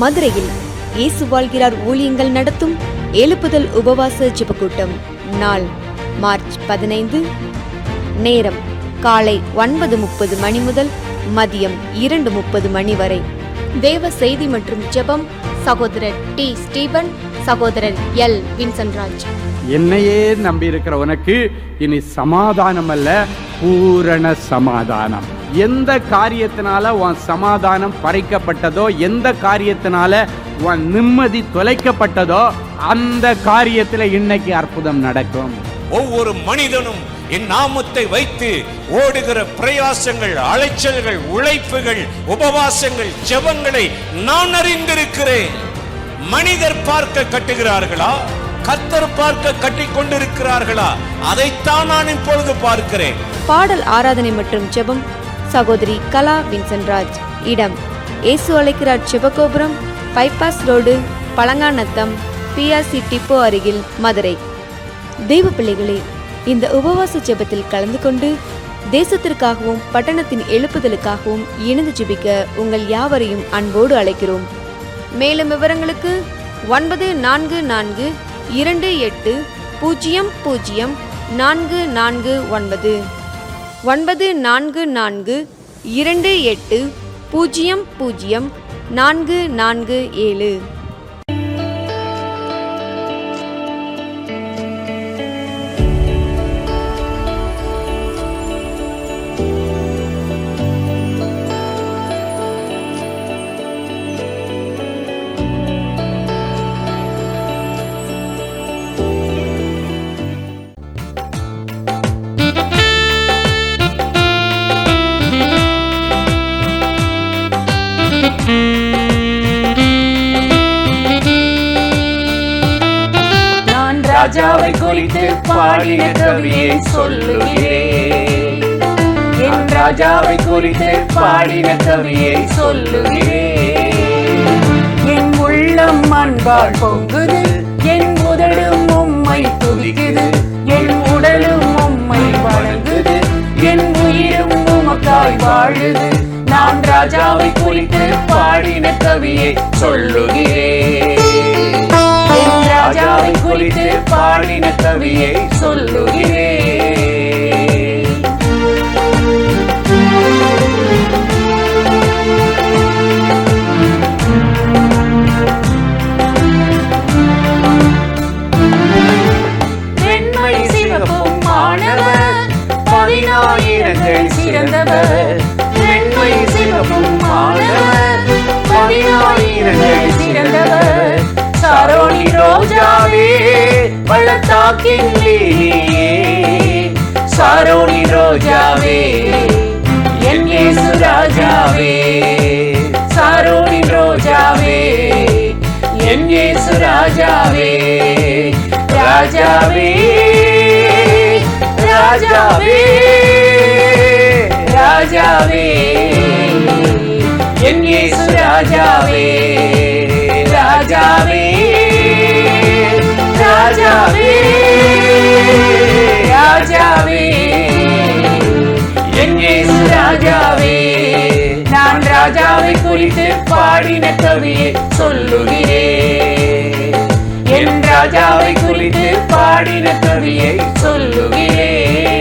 மதுரையில் இயேசு வாழ்கிறார் ஊழியங்கள் நடத்தும் எழுப்புதல் உபவாச ஜெபக்கூட்டம். நாள் மார்ச் 15. நேரம் காலை 9:30 மணி முதல் மதியம் 2:30 மணி வரை. தேவ செய்தி மற்றும் ஜெபம் சகோதரர் டி. ஸ்டீபன், சகோதரர் எல். வின்சென்ட்ராஜ். என்னையே நம்பி இருக்கிற உனக்கு இனி சமாதானம் அல்ல, பூரண சமாதானம். எந்த காரியத்தினால உன் சமாதானம் பறிக்கப்பட்டதோ, எந்த காரியத்தினால உன் நிம்மதி தொலைக்கப்பட்டதோ, அந்த காரியத்தில் இன்னைக்கு அற்புதம் நடக்கும். ஒவ்வொரு மனிதனும் என் நாமத்தை வைத்து ஓடுகிற பிரயாசங்கள், அலைச்சல்கள், உழைப்புகள், உபவாசங்கள், ஜெபங்களை நான் அறிந்திருக்கிறேன். மனிதர் பார்க்க கட்டுகிறார்களா, கர்த்தர் பார்க்க கட்டி கொண்டிருக்கிறார்களா? அதைத்தான் நான் இப்பொழுது பார்க்கிறேன். பாடல் ஆராதனை மற்றும் ஜெபம் சகோதரி கலா வின்சென்ட்ராஜ். இடம் இயேசு அழைக்கிறார் Jebagopuram, bypass road, Palanganatham, PRC depot அருகில், மதுரை. தெய்வ பிள்ளைகளே, இந்த உபவாச ஜெபத்தில் கலந்து கொண்டு தேசத்திற்காகவும் பட்டணத்தின் எழுப்புதலுக்காகவும் இணைந்து ஜெபிக்க உங்கள் யாவரையும் அன்போடு அழைக்கிறோம். மேலும் விவரங்களுக்கு 94428000449 94428000447. ராஜாவை குறித்து பாடின கவியை சொல்லுகிறேன். என் ராஜாவை குறித்து பாடின கவியை சொல்லுகிறேன். என் உள்ளம் அன்பால் பொங்குது, என் உதடும் உம்மை துதிக்குது, என் உடலும் உம்மை வணங்குது, என் உயிரும் உமக்காய் வாழுது. நான் ராஜாவை குறித்து பாடின கவியை சொல்லுகிறேன். ராஜாவை குறித்து பாடின கவியை சொல்லுகிறேன். வெண்மை சிவப்பும் மாணவர், 10,000 சிறந்தவர். வெண்மை சிவப்பும் மாணவர், 10,000 சிறந்தவர். சாரோனி ரோஜாவே, பள்ளத்தாக்கின் லீலியே, சாரோனி ரோஜாவே, என் இயேசு ராஜாவே. சாரோனி ரோஜாவே, என் இயேசு ராஜாவே. ராஜாவே, ராஜாவே, ராஜாவே, என் இயேசு ராஜாவே. ராஜாவே, ராஜாவே, ராஜாவே, என் இயேசு ராஜாவே. நான் ராஜாவை குறித்து பாடின கவியை சொல்லுகிறேன். என் ராஜாவை குறித்து பாடின கவியை சொல்லுகிறேன்.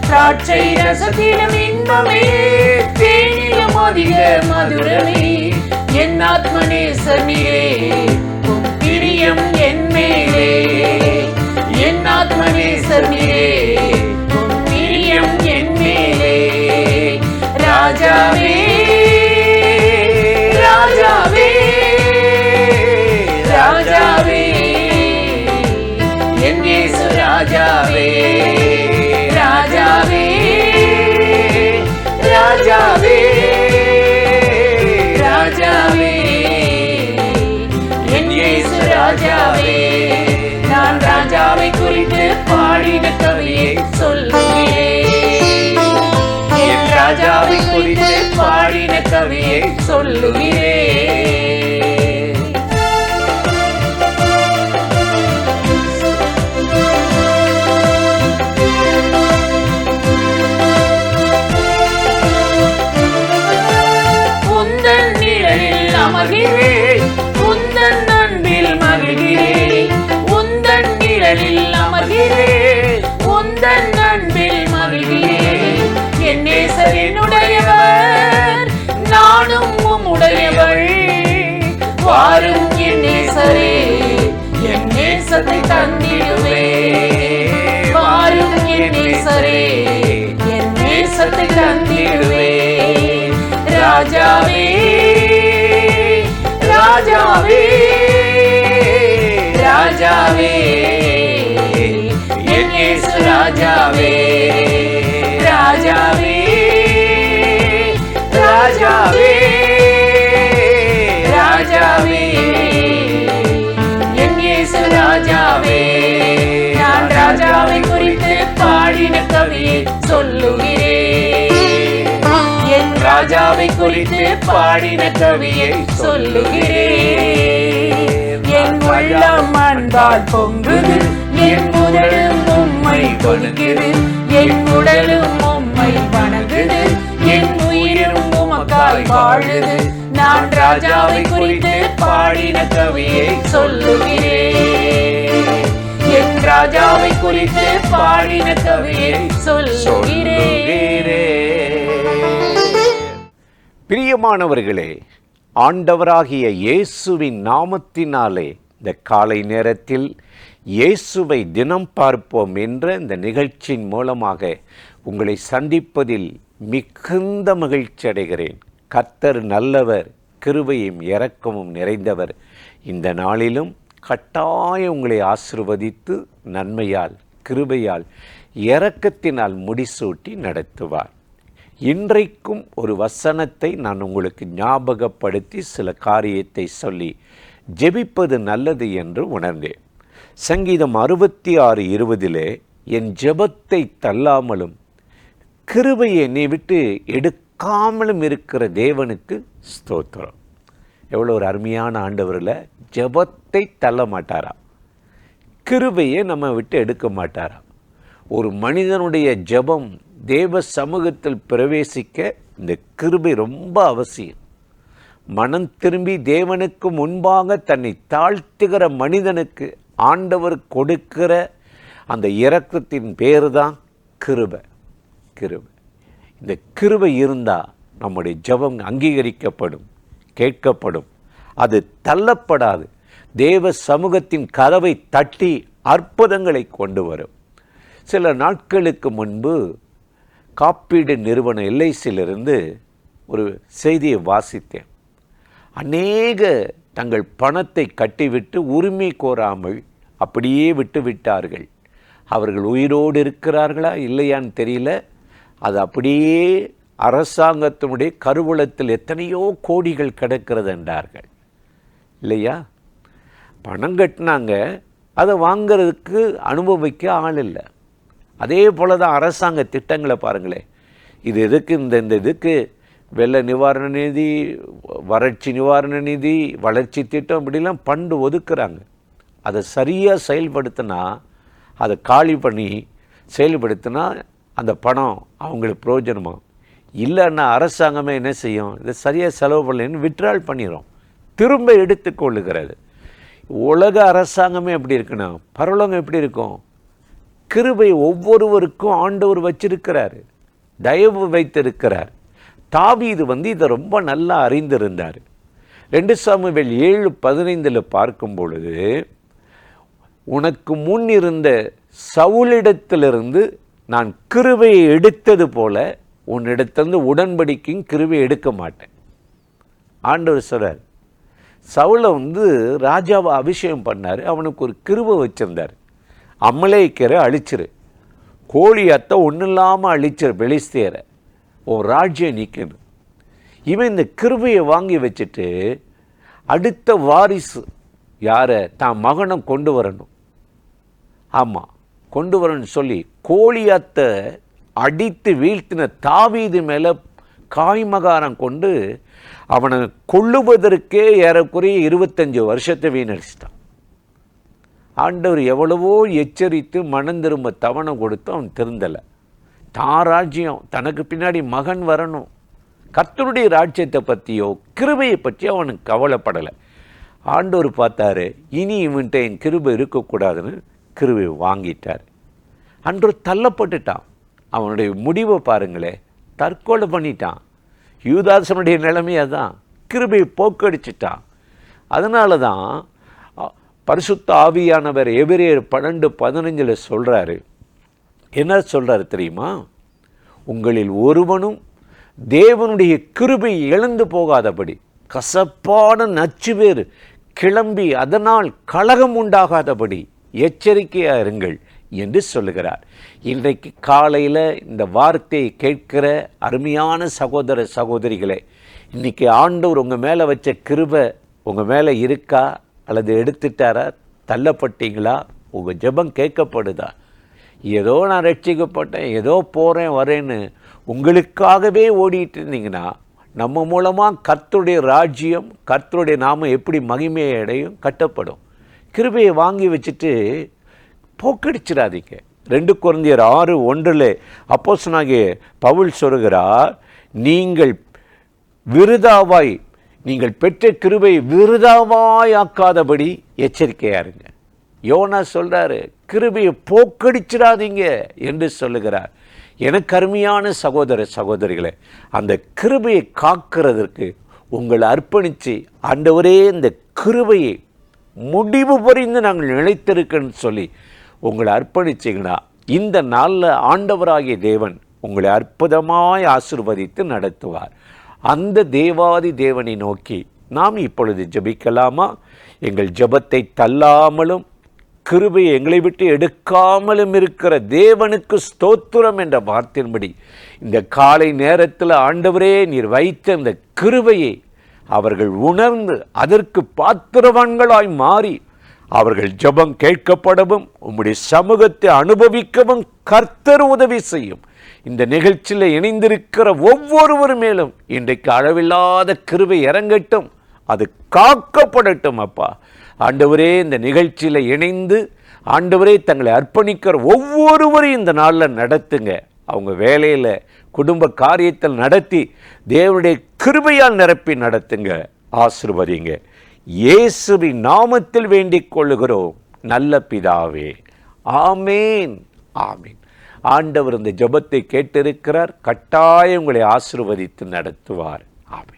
திராட்சை ரசத்திலும் இன்பமே, தேனிலும் அதிக மதுரமே. என் ஆத்மநேசனே, உம் பிரியம் என் மேலே. என் ஆத்மநேசனே, உம் பிரியம் என் மேலே. ராஜாவே, ராஜாவே, ராஜாவே, என் இயேசு ராஜாவே. ராஜாவே, ராஜாவே, ராஜாவே, என் இயேசு ராஜாவே. நான் ராஜாவை குறித்து பாடி உயிரே உந்தன் அன்பில் மகிழ்கிறேன். என் நேசர் என்னுடையவர், நானும் உம்முடையவள். வாரும் என் நேசரே, என் நேசத்தை தந்திடுவேன். வாரும் என் நேசரே, என் நேசத்தை தந்திடுவேன். ராஜாவே ராஜாவே ராஜாவே, என் இயேசு ராஜாவே. ராஜாவே ராஜாவே ராஜாவே, என் இயேசு ராஜாவே. நான் ராஜாவை குறித்து பாடின கவியை சொல்லுகிறேன். என் ராஜாவை குறித்து பாடின கவியை சொல்லுகிறேன். என் உள்ளம் அன்பால் பொங்குது, என் உடலும் உம்மை கொடுக்குது. என் உடலும் உம்மை வணங்குது, என் உயிரும் உமக்காய் வாழுது. நான் ராஜாவை குறித்து பாடின கவியை சொல்லுகிறேன். என் ராஜாவை குறித்து பாடின கவியை சொல்லுகிறேன். பிரியமானவர்களே, ஆண்டவராகிய இயேசுவின் நாமத்தினாலே இந்த காலை நேரத்தில் இயேசுவை தினம் பார்ப்போம் என்ற இந்த நிகழ்ச்சியின் மூலமாக உங்களை சந்திப்பதில் மிகுந்த மகிழ்ச்சி அடைகிறேன். கர்த்தர் நல்லவர், கிருபையும் இரக்கமும் நிறைந்தவர். இந்த நாளிலும் கட்டாயம் உங்களை ஆசீர்வதித்து நன்மையால், கிருபையால், இரக்கத்தினால் முடிசூட்டி நடத்துவார். இன்றைக்கும் ஒரு வசனத்தை நான் உங்களுக்கு ஞாபகப்படுத்தி சில காரியத்தை சொல்லி ஜெபிப்பது நல்லது என்று உணர்ந்தேன். சங்கீதம் 66:20 என் ஜெபத்தை தள்ளாமலும் கிருபையை என்னை விட்டு எடுக்காமலும் இருக்கிற தேவனுக்கு ஸ்தோத்திரம். எவ்வளோ ஒரு அருமையான ஆண்டவரில் ஜெபத்தை தள்ள மாட்டாராம், கிருபையை நம்ம விட்டு எடுக்க மாட்டாராம். ஒரு மனிதனுடைய ஜெபம் தேவ சமூகத்தில் பிரவேசிக்க இந்த கிருபை ரொம்ப அவசியம். மனம் திரும்பி தேவனுக்கு முன்பாக தன்னை தாழ்த்துகிற மனிதனுக்கு ஆண்டவர் கொடுக்கிற அந்த இரக்கத்தின் பேர் தான் கிருபை. கிருபை, இந்த கிருபை இருந்தால் நம்முடைய ஜெபம் அங்கீகரிக்கப்படும், கேட்கப்படும், அது தள்ளப்படாது. தேவ சமூகத்தின் கதவை தட்டி அற்புதங்களை கொண்டு வரும். சில நாட்களுக்கு முன்பு காப்பீடு நிறுவன எல்ஐசியிலிருந்து ஒரு செய்தியை வாசித்தேன். அநேக தங்கள் பணத்தை கட்டிவிட்டு உரிமை கோராமல் அப்படியே விட்டு விட்டார்கள். அவர்கள் உயிரோடு இருக்கிறார்களா இல்லையான்னு தெரியல. அது அப்படியே அரசாங்கத்தினுடைய கருவூலத்தில் எத்தனையோ கோடிகள் கிடக்கிறது என்றார்கள். இல்லையா? பணம் கட்டினாங்க, அதை வாங்கிறதுக்கு அனுபவிக்க ஆள் இல்லை. அதே போல தான் அரசாங்க திட்டங்களை பாருங்களேன். இது எதுக்கு இந்த இதுக்கு வெள்ள நிவாரண நிதி, வறட்சி நிவாரண நிதி, வளர்ச்சி திட்டம் இப்படிலாம் ஃபண்டு ஒதுக்குறாங்க. அதை சரியாக செயல்படுத்தினா, அதை காலி பண்ணி செயல்படுத்தினா அந்த பணம் அவங்களுக்கு பிரயோஜனமாக. இல்லைன்னா அரசாங்கமே என்ன செய்யும், இதை சரியாக செலவு பண்ணலன்னு விட்ரால் பண்ணிடும், திரும்ப எடுத்துக்கொள்ளுகிறது. உலக அரசாங்கமே எப்படி இருக்குன்னா பரலோகம் எப்படி இருக்கும்? கிருபை ஒவ்வொருவருக்கும் ஆண்டவர் வச்சிருக்கிறார், தயவு வைத்திருக்கிறார். தாவீது இதை ரொம்ப நல்லா அறிந்திருந்தார். 2 சாமுவேல் 7:15 பார்க்கும் பொழுது, உனக்கு முன் இருந்த சவுலிடத்திலிருந்து நான் கிருபையை எடுத்தது போல உன்னிடத்திலிருந்து உடன்படிக்கையும் கிருபையை எடுக்க மாட்டேன். ஆண்டவர் சொல்றார். சவுலை ராஜாவை அபிஷேகம் பண்ணார், அவனுக்கு ஒரு கிருபை வச்சிருந்தார். அமலேக்கரை அழிச்சிரு, கோலியாத்தை ஒன்றும் இல்லாமல் அழிச்சிரு, பெலிஸ்தியரை, ஒரு ராஜ்யம் நீக்கணும். இவன் இந்த கிருபையை வாங்கி வச்சுட்டு அடுத்த வாரிசு யாரை, தான் மகனை கொண்டு வரணும். ஆமாம், கொண்டு வரணும்னு சொல்லி கோலியாத்தை அடித்து வீழ்த்தின தாவீது மேலே காய்மகாரம் கொண்டு அவனை கொள்ளுவதற்கே ஏறக்குறைய 25 வருஷத்தை வீணடிச்சிட்டான். ஆண்டவர் எவ்வளவோ எச்சரித்து மனம் திரும்ப தவணை கொடுத்து அவன் திருந்தலை. தான் ராஜ்யம், தனக்கு பின்னாடி மகன் வரணும், கர்த்தருடைய ராஜ்யத்தை பற்றியோ கிருபையை பற்றியோ அவனுக்கு கவலைப்படலை. ஆண்டவர் பார்த்தாரு, இனி இவன்கிட்ட என் கிருபை இருக்கக்கூடாதுன்னு கிருபை வாங்கிட்டார். அன்று தள்ளப்பட்டுட்டான். அவனுடைய முடிவை பாருங்களேன், தற்கொலை பண்ணிட்டான். யூதாசனுடைய நிலைமையை தான், கிருபையை போக்கடிச்சிட்டான். அதனால தான் பரிசுத்த ஆவியானவர் எபிரேயர் 12:15 சொல்கிறாரு. என்ன சொல்கிறாரு தெரியுமா? உங்களில் ஒருவனும் தேவனுடைய கிருபை இழந்து போகாதபடி கசப்பான நச்சு வேறு கிளம்பி அதனால் கலகம் உண்டாகாதபடி எச்சரிக்கையாக இருங்கள் என்று சொல்லுகிறார். இன்றைக்கு காலையில் இந்த வார்த்தையை கேட்கிற அருமையான சகோதர சகோதரிகளே, இன்றைக்கி ஆண்டவர் உங்கள் மேலே வச்ச கிருபை உங்கள் மேலே இருக்கா அல்லது எடுத்துட்டாரா? தள்ளப்பட்டீங்களா? உங்கள் ஜெபம் கேட்கப்படுதா? ஏதோ நான் ரட்சிக்கப்பட்டேன், ஏதோ போகிறேன் வரேன்னு உங்களுக்காகவே ஓடிட்டு இருந்தீங்கன்னா நம்ம மூலமாக கர்த்தருடைய ராஜ்யம், கர்த்தருடைய நாமம் எப்படி மகிமையை அடையும், கட்டப்படும். கிருபையை வாங்கி வச்சுட்டு போக்கடிச்சிடாதீங்க. 2 கொரிந்தியர் 6:1 அப்போஸ்தலனாகிய பவுல் சொல்கிறார், நீங்கள் பெற்ற கிருபை விருதாவாய் ஆக்காதபடி எச்சரிக்கையா இருங்க. யோனா சொல்றாரு, கிருபையை போக்கடிச்சிடாதீங்க என்று சொல்லுகிறார். எனக்கு அருமையான சகோதர சகோதரிகளே, அந்த கிருபையை காக்கிறதற்கு உங்களை அர்ப்பணித்து, ஆண்டவரே இந்த கிருபையை முடிவு புரிந்து நாங்கள் நிலைத்திருக்கன்னு சொல்லி உங்களை அர்ப்பணிச்சிங்கன்னா இந்த நாளில் ஆண்டவராகிய தேவன் உங்களை அற்புதமாய் ஆசீர்வதித்து நடத்துவார். அந்த தேவாதி தேவனை நோக்கி நாம் இப்பொழுது ஜெபிக்கலாமா? எங்கள் ஜெபத்தை தள்ளாமலும் கிருபையை எங்களை விட்டு எடுக்காமலும் இருக்கிற தேவனுக்கு ஸ்தோத்திரம் என்ற வார்த்தையின்படி இந்த காலை நேரத்தில் ஆண்டவரே நீர் வைத்த இந்த கிருபையை அவர்கள் உணர்ந்து அதற்கு பாத்திரவான்களாய் மாறி அவர்கள் ஜெபம் கேட்கப்படவும் உம்முடைய சமூகத்தை அனுபவிக்கவும் கர்த்தர் உதவி செய்யும். இந்த நிகழ்ச்சியில் இணைந்திருக்கிற ஒவ்வொருவர் மேலும் இன்றைக்கு அளவில்லாத கிருபை இறங்கட்டும், அது காக்கப்படட்டும். அப்பா ஆண்டவரே, இந்த நிகழ்ச்சியில் இணைந்து ஆண்டவரே தங்களை அர்ப்பணிக்கிற ஒவ்வொருவரையும் இந்த நாளில் நடத்துங்க. அவங்க வேலையில் குடும்ப காரியத்தில் நடத்தி தேவனுடைய கிருபையால் நிரப்பி நடத்துங்க, ஆசீர்வதிங்க. இயேசுவின் நாமத்தில் வேண்டிக் கொள்ளுகிறோம் நல்ல பிதாவே, ஆமேன், ஆமேன். ஆண்டவர் இந்த ஜெபத்தை கேட்டிருக்கிறார். கட்டாயம் உங்களை ஆசீர்வதித்து நடத்துவார். ஆமேன்.